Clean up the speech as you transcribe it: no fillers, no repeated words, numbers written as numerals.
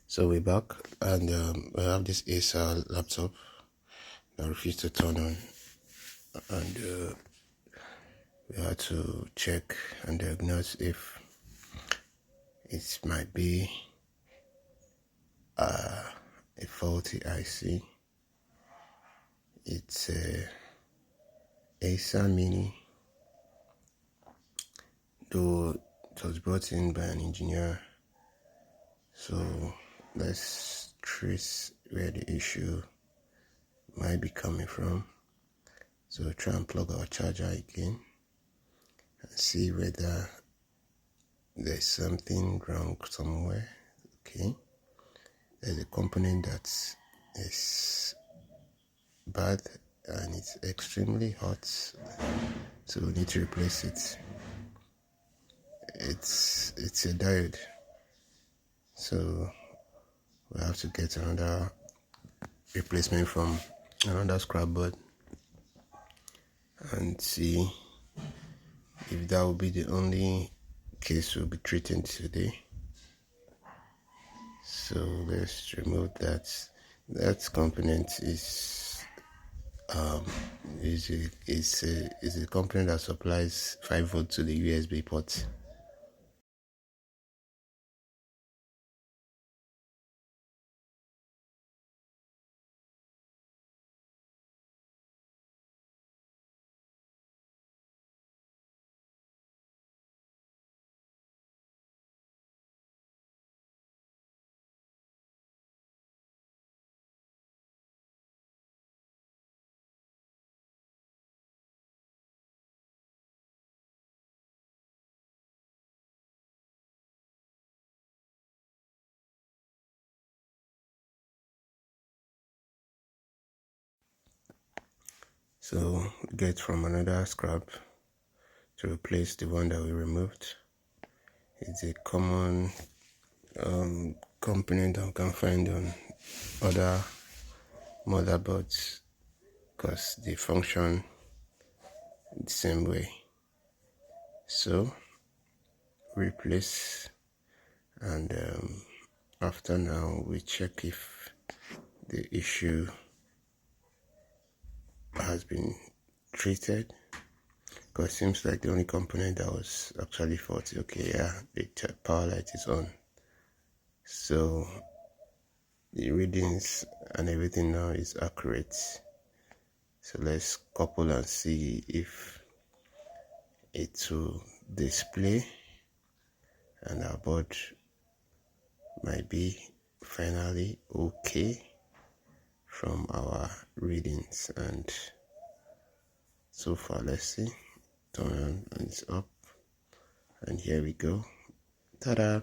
So we're back, and we have this Acer laptop that refused to turn on, and we had to check and diagnose if it might be a faulty IC. It's a Acer Mini, though it was brought in by an engineer. So let's trace where the issue might be coming from. So try and plug our charger again and see whether there's something wrong somewhere. Okay, there's a component that is bad and it's extremely hot, so we need to replace it. It's a diode, so we have to get another replacement from another scrap board and see if that will be the only case we'll be treating today. So let's remove that. That component is a component that supplies 5 volts to the USB port. So get from another scrap to replace the one that we removed. It's a common component that we can find on other motherboards because they function the same way. So replace, and after now we check if the issue has been treated, because it seems like the only component that was actually faulty. Okay, yeah, the power light is on, so the readings and everything now is accurate. So let's couple and see if it will display and our board might be finally okay from our readings. And so far, let's see, turn on and it's up, and here we go. Ta-da!